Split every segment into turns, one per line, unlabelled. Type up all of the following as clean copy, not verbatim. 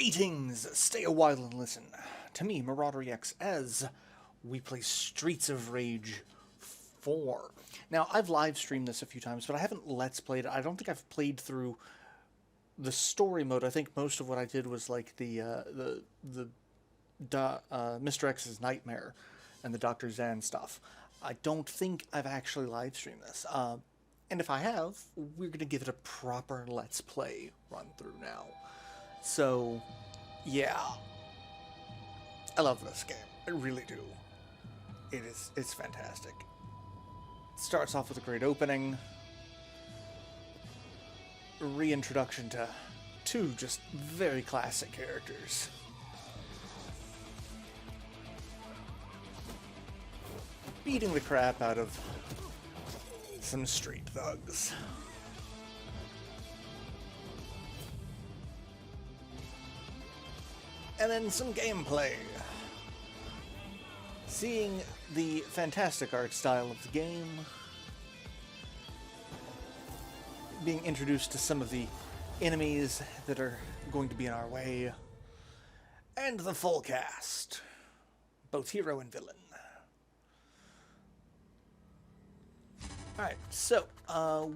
Greetings! Stay a while and listen to me, MarauderEX, as we play Streets of Rage 4. Now, I've live streamed this a few times, but I haven't Let's Played it. I don't think I've played through the story mode. I think most of what I did was like the Mr. X's Nightmare and the Dr. Zan stuff. I don't think I've actually live streamed this. And if I have, we're going to give it a proper Let's Play run through now. So, yeah. I love this game. I really do. It's fantastic. It starts off with a great opening. A reintroduction to two just very classic characters. Beating the crap out of some street thugs. And then some gameplay. Seeing the fantastic art style of the game. Being introduced to some of the enemies that are going to be in our way. And the full cast. Both hero and villain. Alright, so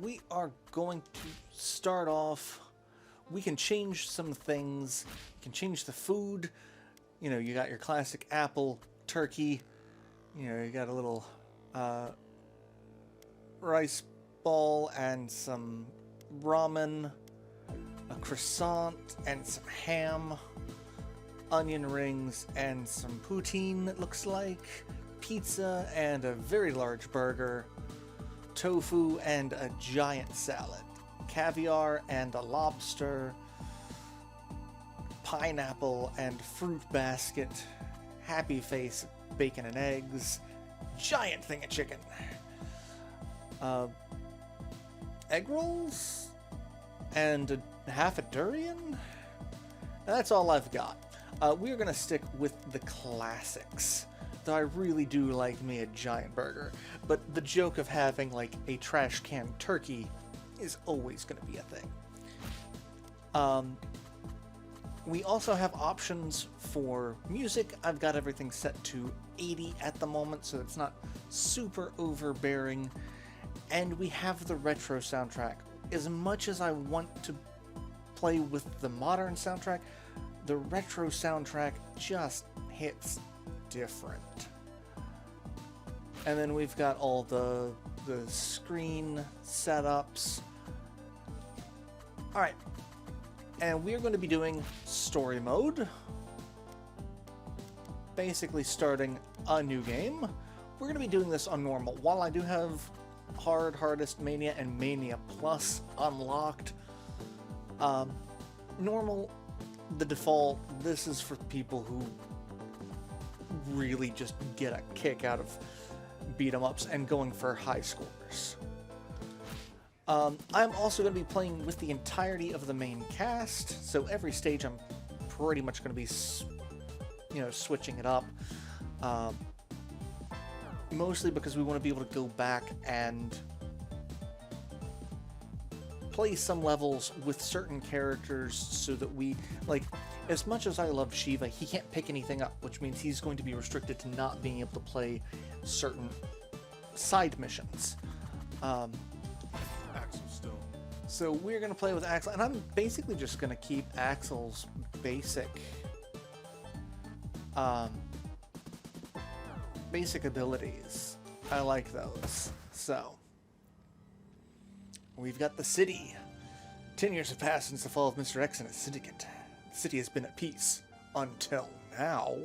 we are going to start off. We can change some things. You can change the food. You know, you got your classic apple, turkey. You know, you got a little rice ball and some ramen, a croissant and some ham, onion rings and some poutine, it looks like, pizza and a very large burger, tofu and a giant salad, caviar and a lobster, pineapple and fruit basket, happy face, bacon and eggs, giant thing of chicken, egg rolls, and half a durian? That's all I've got. We're gonna stick with the classics. Though I really do like me a giant burger, but the joke of having like a trash can turkey is always going to be a thing. We also have options for music. I've got everything set to 80 at the moment, so it's not super overbearing. And we have the retro soundtrack. As much as I want to play with the modern soundtrack, the retro soundtrack just hits different. And then we've got all the screen setups. Alright. And we're going to be doing story mode. Basically starting a new game. We're going to be doing this on normal. While I do have hard, hardest, mania, and mania plus unlocked, normal, the default, this is for people who really just get a kick out of beat 'em ups and going for high scores. I'm also going to be playing with the entirety of the main cast, so every stage I'm pretty much going to be, you know, switching it up. Mostly because we want to be able to go back and play some levels with certain characters so that we, like, as much as I love Shiva, he can't pick anything up, which means he's going to be restricted to not being able to play certain side missions.
Axel still.
So we're going to play with Axel, and I'm basically just going to keep Axel's basic abilities. I like those. So we've got the city. 10 years have passed since the fall of Mr. X and his syndicate. The city has been at peace. Until now.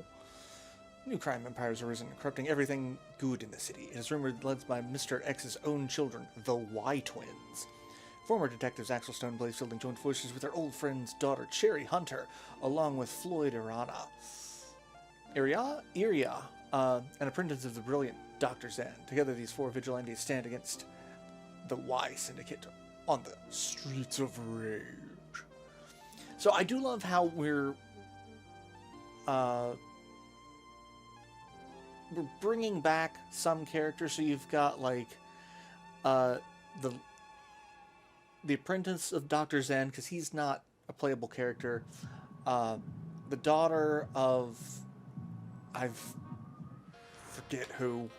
New crime empires have arisen, corrupting everything good in the city. It is rumored led by Mr. X's own children, the Y-Twins. Former detectives Axel Stone and Blaze Fielding joined forces with their old friend's daughter, Cherry Hunter, along with Floyd Iria, an apprentice of the brilliant Dr. Zan. Together, these four vigilantes stand against the Y Syndicate on the streets of rage. So I do love how we're bringing back some characters. So you've got like the apprentice of Dr. Zan, because he's not a playable character. The daughter of... I forget who.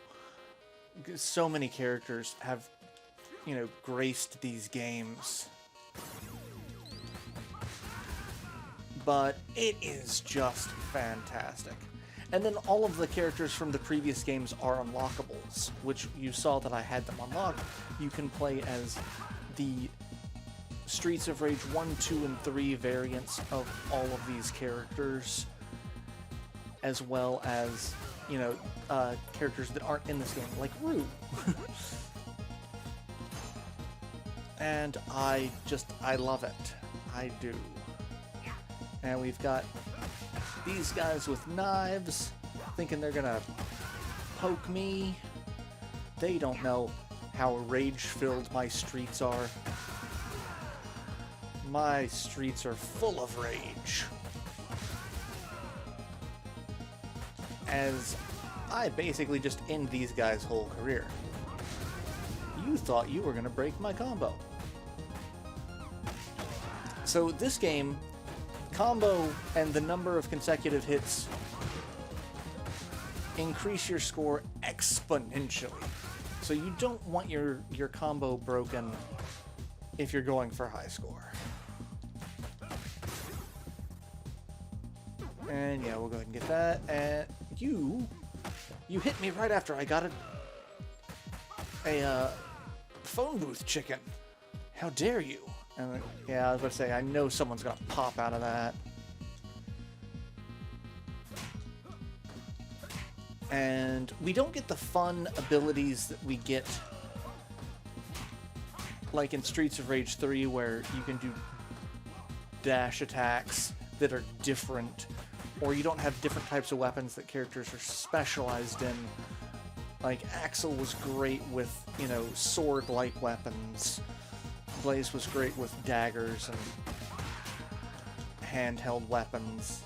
So many characters have, you know, graced these games. But it is just fantastic. And then all of the characters from the previous games are unlockables, which you saw that I had them unlocked. You can play as the Streets of Rage 1, 2, and 3 variants of all of these characters, as well as, you know, characters that aren't in this game, like Rue. And I love it. I do. And we've got these guys with knives, thinking they're gonna poke me. They don't know how rage-filled my streets are. My streets are full of rage. As I basically just end these guys' whole career. You thought you were gonna break my combo. So this game, combo and the number of consecutive hits increase your score exponentially. So you don't want your combo broken if you're going for high score. And yeah, we'll go ahead and get that. And you hit me right after I got a phone booth chicken. How dare you? And yeah, I was about to say, I know someone's gonna pop out of that. And we don't get the fun abilities that we get like in Streets of Rage 3, where you can do dash attacks that are different, or you don't have different types of weapons that characters are specialized in. Like, Axel was great with, you know, sword-like weapons. Blaze was great with daggers and handheld weapons.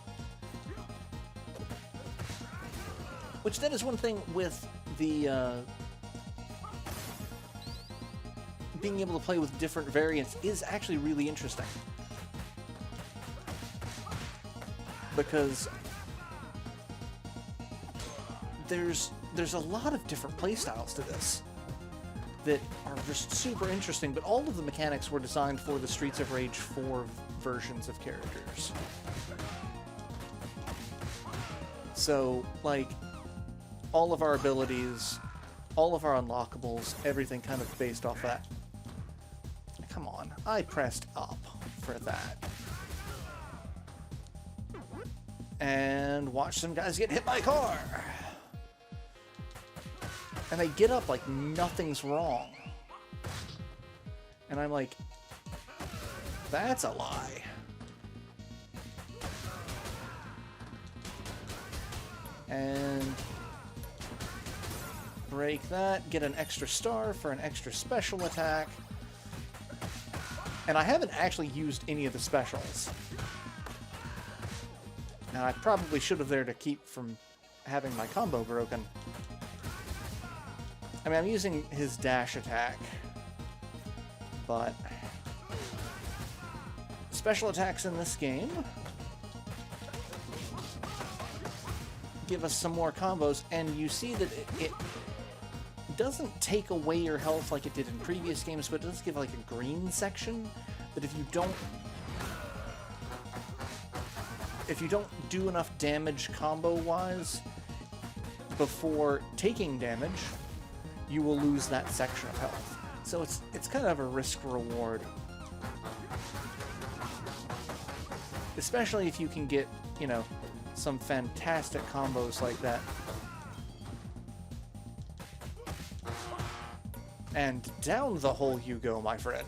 Which that is one thing with the being able to play with different variants is actually really interesting. Because there's a lot of different playstyles to this that are just super interesting, but all of the mechanics were designed for the Streets of Rage 4 versions of characters. So, like, all of our abilities, all of our unlockables, everything kind of based off that. Come on, I pressed up for that. And watch some guys get hit by a car. And they get up like nothing's wrong. And I'm like, that's a lie. And break that, get an extra star for an extra special attack. And I haven't actually used any of the specials. And I probably should have there to keep from having my combo broken. I mean, I'm using his dash attack, but special attacks in this game give us some more combos, and you see that it doesn't take away your health like it did in previous games, but it does give like a green section that if you don't do enough damage combo-wise before taking damage, you will lose that section of health. So it's kind of a risk-reward. Especially if you can get, you know, some fantastic combos like that. And down the hole you go, my friend.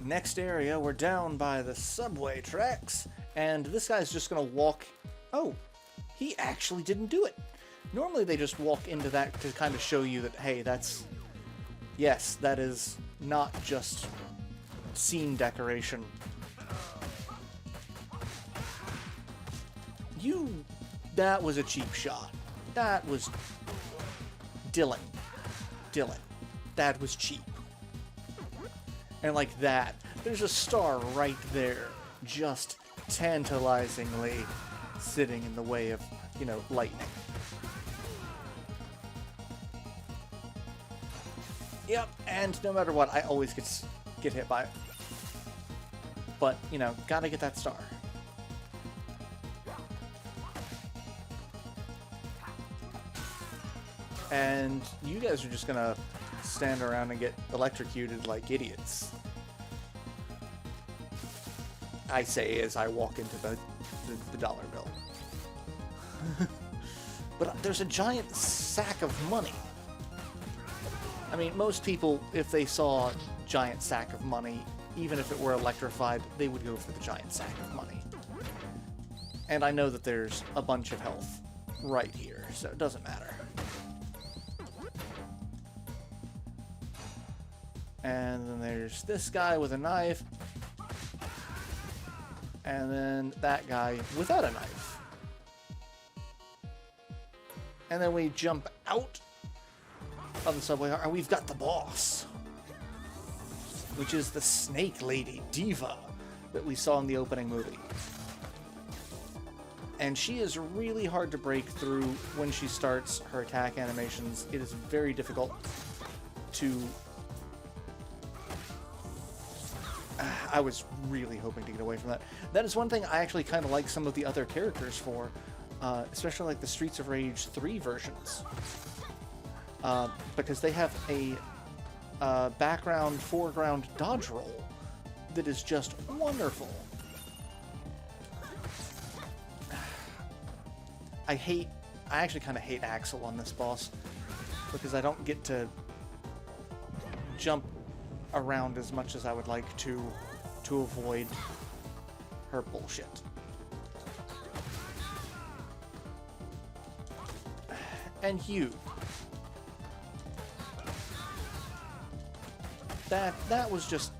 Next area, we're down by the subway tracks, and this guy's just gonna walk... Oh, he actually didn't do it. Normally they just walk into that to kind of show you that, hey, that's... Yes, that is not just scene decoration. That was a cheap shot. That was... Dylan, that was cheap. And like that, there's a star right there, just tantalizingly sitting in the way of, you know, lightning. Yep, and no matter what, I always get hit by it. But, you know, gotta get that star. And you guys are just gonna stand around and get electrocuted like idiots. I say as I walk into the dollar bill. But there's a giant sack of money. I mean, most people, if they saw a giant sack of money, even if it were electrified, they would go for the giant sack of money. And I know that there's a bunch of health right here, so it doesn't matter. And then there's this guy with a knife. And then that guy without a knife. And then we jump out of the subway, and we've got the boss, which is the snake lady diva that we saw in the opening movie. And she is really hard to break through when she starts her attack animations. It is very difficult to... I was really hoping to get away from that. That is one thing I actually kind of like some of the other characters for, especially like the Streets of Rage 3 versions. Because they have a background, foreground dodge roll that is just wonderful. I actually kind of hate Axel on this boss because I don't get to jump around as much as I would like to avoid her bullshit. And you. That was just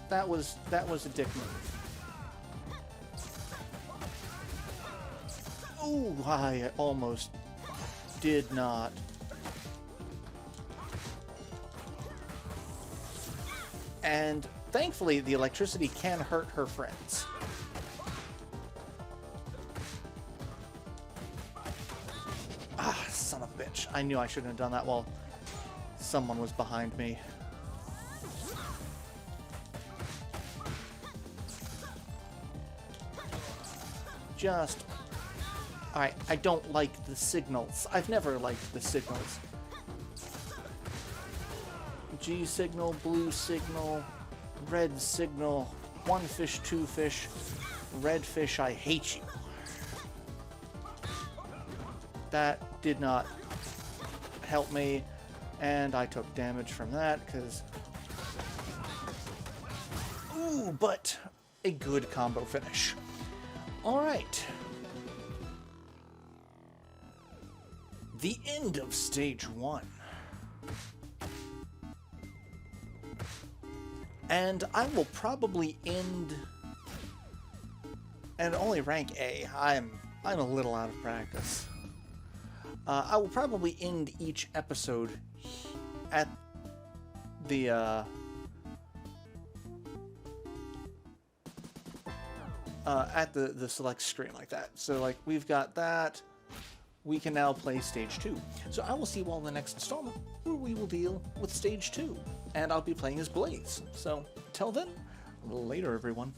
that was a dick move. Ooh, I almost did not. And thankfully, the electricity can hurt her friends. Ah, son of a bitch. I knew I shouldn't have done that while someone was behind me. Just... Alright, I don't like the signals. I've never liked the signals. G signal, blue signal, red signal, one fish, two fish, red fish, I hate you. That did not help me, and I took damage from that, because... Ooh, but a good combo finish. Alright. The end of stage 1. And I will probably end... And only rank A. I'm a little out of practice. I will probably end each episode at the select screen like that. So like we've got that. We can now play stage 2. So I will see you all in the next installment where we will deal with stage 2. And I'll be playing as Blaze. So till then, later everyone.